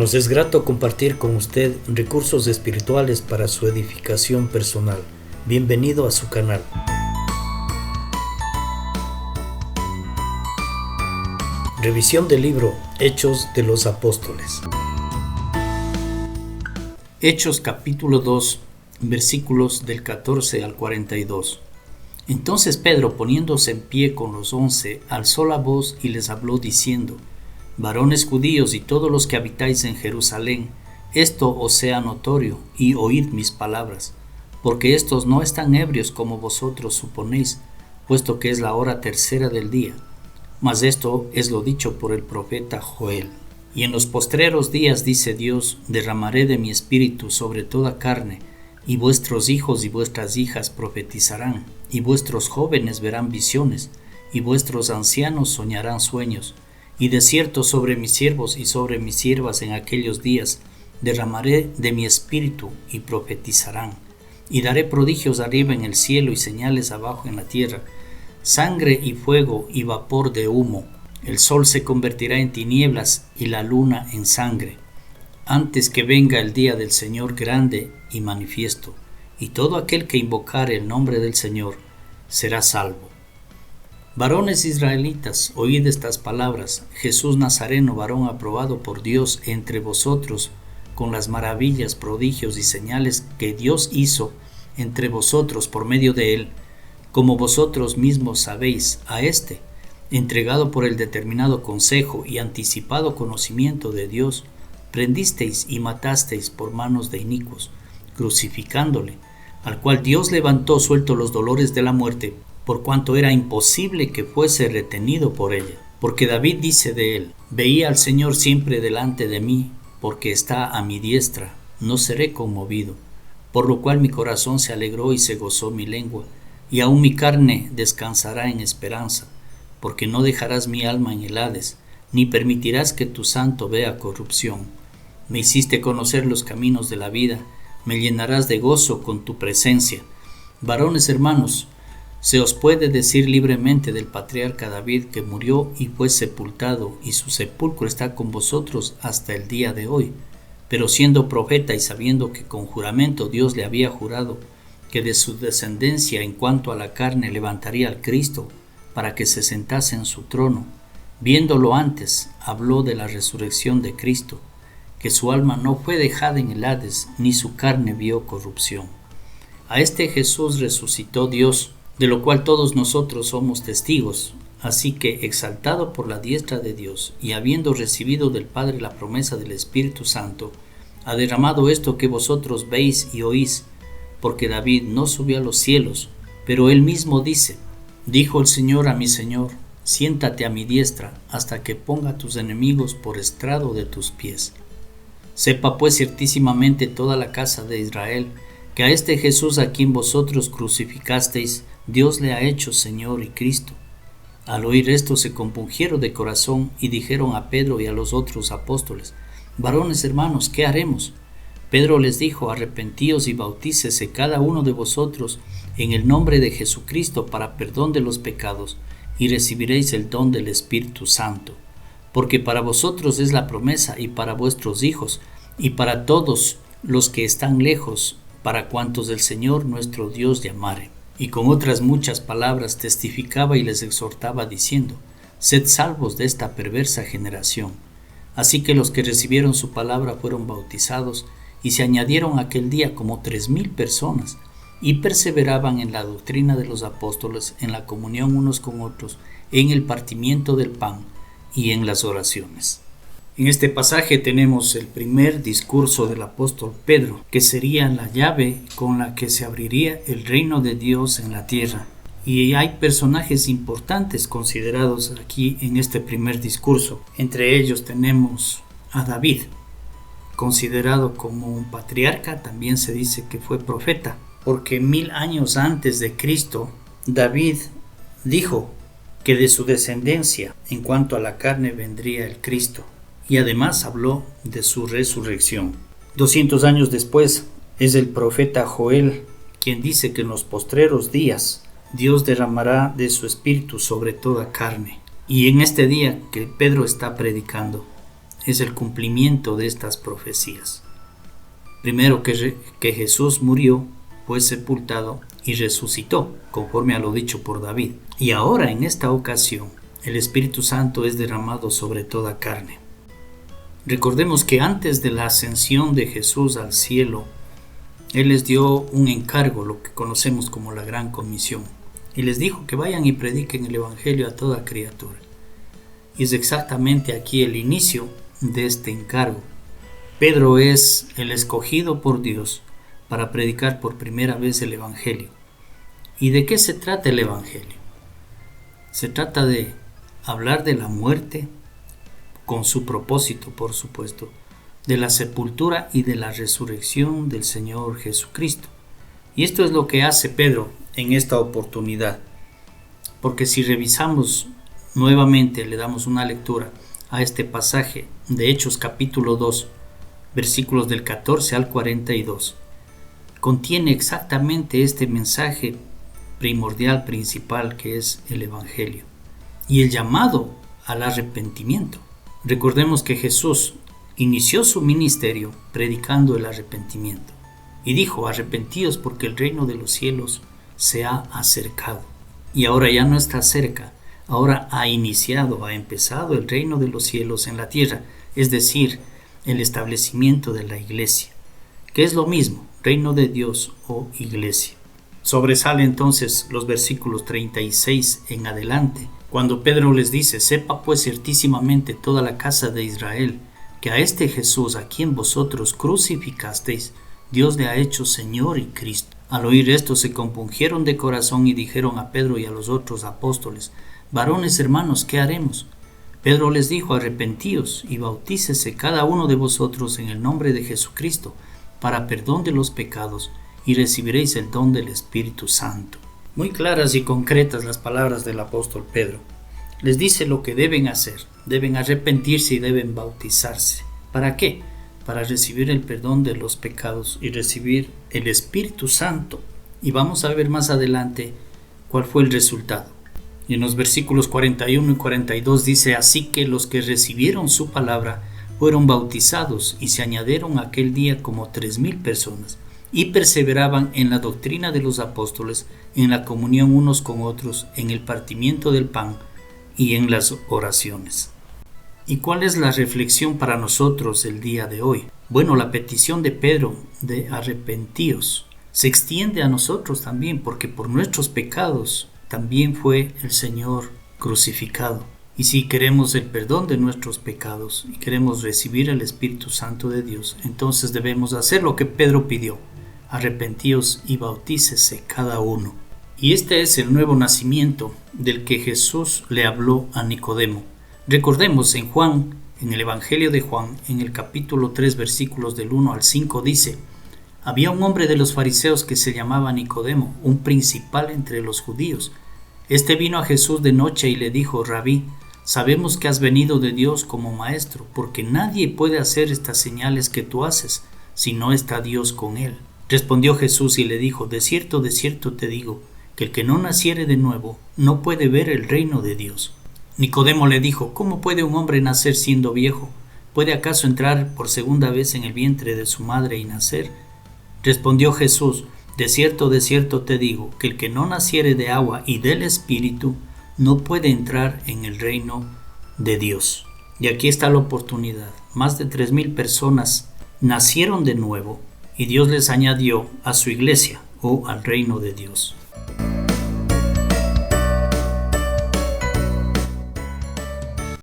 Nos es grato compartir con usted recursos espirituales para su edificación personal. Bienvenido a su canal. Revisión del libro Hechos de los Apóstoles. Hechos capítulo 2, versículos del 14 al 42. Entonces Pedro, poniéndose en pie con los 11, alzó la voz y les habló diciendo: Varones judíos y todos los que habitáis en Jerusalén, esto os sea notorio, y oíd mis palabras, porque estos no están ebrios como vosotros suponéis, puesto que es la hora tercera del día. Mas esto es lo dicho por el profeta Joel. Y en los postreros días, dice Dios, derramaré de mi espíritu sobre toda carne, y vuestros hijos y vuestras hijas profetizarán, y vuestros jóvenes verán visiones, y vuestros ancianos soñarán sueños. Y de cierto sobre mis siervos y sobre mis siervas en aquellos días derramaré de mi espíritu y profetizarán. Y daré prodigios arriba en el cielo y señales abajo en la tierra, sangre y fuego y vapor de humo. El sol se convertirá en tinieblas y la luna en sangre, antes que venga el día del Señor grande y manifiesto, y todo aquel que invocare el nombre del Señor será salvo. Varones israelitas, oíd estas palabras: Jesús Nazareno, varón aprobado por Dios entre vosotros, con las maravillas, prodigios y señales que Dios hizo entre vosotros por medio de él, como vosotros mismos sabéis, a éste, entregado por el determinado consejo y anticipado conocimiento de Dios, prendisteis y matasteis por manos de inicuos, crucificándole, al cual Dios levantó suelto los dolores de la muerte, por cuanto era imposible que fuese retenido por ella. Porque David dice de él: Veía al Señor siempre delante de mí, porque está a mi diestra, no seré conmovido. Por lo cual mi corazón se alegró y se gozó mi lengua, y aún mi carne descansará en esperanza, porque no dejarás mi alma en el Hades, ni permitirás que tu santo vea corrupción. Me hiciste conocer los caminos de la vida, me llenarás de gozo con tu presencia. Varones hermanos, se os puede decir libremente del patriarca David, que murió y fue sepultado, y su sepulcro está con vosotros hasta el día de hoy. Pero siendo profeta y sabiendo que con juramento Dios le había jurado que de su descendencia en cuanto a la carne levantaría al Cristo, para que se sentase en su trono, viéndolo antes, habló de la resurrección de Cristo, que su alma no fue dejada en el Hades, ni su carne vio corrupción. A este Jesús resucitó Dios, de lo cual todos nosotros somos testigos. Así que, exaltado por la diestra de Dios, y habiendo recibido del Padre la promesa del Espíritu Santo, ha derramado esto que vosotros veis y oís, porque David no subió a los cielos, pero él mismo dice: Dijo el Señor a mi Señor: Siéntate a mi diestra, hasta que ponga a tus enemigos por estrado de tus pies. Sepa pues ciertísimamente toda la casa de Israel, que a este Jesús a quien vosotros crucificasteis, Dios le ha hecho Señor y Cristo. Al oír esto se compungieron de corazón y dijeron a Pedro y a los otros apóstoles: Varones hermanos, ¿qué haremos? Pedro les dijo: Arrepentíos y bautícese cada uno de vosotros en el nombre de Jesucristo para perdón de los pecados, y recibiréis el don del Espíritu Santo. Porque para vosotros es la promesa, y para vuestros hijos, y para todos los que están lejos, para cuantos del Señor nuestro Dios llamare. Y con otras muchas palabras testificaba y les exhortaba diciendo: Sed salvos de esta perversa generación. Así que los que recibieron su palabra fueron bautizados, y se añadieron aquel día como 3,000 personas, y perseveraban en la doctrina de los apóstoles, en la comunión unos con otros, en el partimiento del pan y en las oraciones. En este pasaje tenemos el primer discurso del apóstol Pedro, que sería la llave con la que se abriría el reino de Dios en la tierra. Y hay personajes importantes considerados aquí en este primer discurso. Entre ellos tenemos a David, considerado como un patriarca. También se dice que fue profeta, porque 1000 años antes de Cristo, David dijo que de su descendencia en cuanto a la carne vendría el Cristo. Y además habló de su resurrección. 200 años después es el profeta Joel quien dice que en los postreros días Dios derramará de su espíritu sobre toda carne. Y en este día que Pedro está predicando, es el cumplimiento de estas profecías. Primero que Jesús murió, fue sepultado y resucitó, conforme a lo dicho por David. Y ahora, en esta ocasión, el Espíritu Santo es derramado sobre toda carne. Recordemos que antes de la ascensión de Jesús al cielo, Él les dio un encargo, lo que conocemos como la Gran Comisión, y les dijo que vayan y prediquen el Evangelio a toda criatura. Y es exactamente aquí el inicio de este encargo. Pedro es el escogido por Dios para predicar por primera vez el Evangelio. ¿Y de qué se trata el Evangelio? Se trata de hablar de la muerte, con su propósito, por supuesto, de la sepultura y de la resurrección del Señor Jesucristo. Y esto es lo que hace Pedro en esta oportunidad. Porque si revisamos nuevamente, le damos una lectura a este pasaje de Hechos capítulo 2, versículos del 14 al 42, contiene exactamente este mensaje primordial, principal, que es el Evangelio y el llamado al arrepentimiento. Recordemos que Jesús inició su ministerio predicando el arrepentimiento y dijo: arrepentíos porque el reino de los cielos se ha acercado. Y ahora ya no está cerca, ahora ha empezado el reino de los cielos en la tierra, es decir, el establecimiento de la iglesia, que es lo mismo, reino de Dios o iglesia. Sobresale entonces los versículos 36 en adelante, cuando Pedro les dice: sepa pues ciertísimamente toda la casa de Israel, que a este Jesús a quien vosotros crucificasteis, Dios le ha hecho Señor y Cristo. Al oír esto se compungieron de corazón y dijeron a Pedro y a los otros apóstoles: varones hermanos, ¿qué haremos? Pedro les dijo: arrepentíos y bautícese cada uno de vosotros en el nombre de Jesucristo para perdón de los pecados, y recibiréis el don del Espíritu Santo. Muy claras y concretas las palabras del apóstol Pedro. Les dice lo que deben hacer: deben arrepentirse y deben bautizarse. ¿Para qué? Para recibir el perdón de los pecados y recibir el Espíritu Santo. Y vamos a ver más adelante cuál fue el resultado. Y en los versículos 41 y 42 dice: así que los que recibieron su palabra fueron bautizados, y se añadieron aquel día como 3,000 personas, y perseveraban en la doctrina de los apóstoles, en la comunión unos con otros, en el partimiento del pan y en las oraciones. ¿Y cuál es la reflexión para nosotros el día de hoy? Bueno, la petición de Pedro de arrepentíos se extiende a nosotros también, porque por nuestros pecados también fue el Señor crucificado. Y si queremos el perdón de nuestros pecados y queremos recibir el Espíritu Santo de Dios, entonces debemos hacer lo que Pedro pidió: arrepentíos y bautícese cada uno. Y este es el nuevo nacimiento del que Jesús le habló a Nicodemo. Recordemos en Juan, en el Evangelio de Juan, en el capítulo 3, versículos del 1 al 5, dice: había un hombre de los fariseos que se llamaba Nicodemo, un principal entre los judíos. Este vino a Jesús de noche y le dijo: Rabí, sabemos que has venido de Dios como maestro, porque nadie puede hacer estas señales que tú haces si no está Dios con él. Respondió Jesús y le dijo: de cierto te digo, que el que no naciere de nuevo no puede ver el reino de Dios. Nicodemo le dijo: ¿cómo puede un hombre nacer siendo viejo? ¿Puede acaso entrar por segunda vez en el vientre de su madre y nacer? Respondió Jesús: de cierto te digo, que el que no naciere de agua y del Espíritu no puede entrar en el reino de Dios. Y aquí está la oportunidad. Más de 3,000 personas nacieron de nuevo y Dios les añadió a su iglesia o al reino de Dios.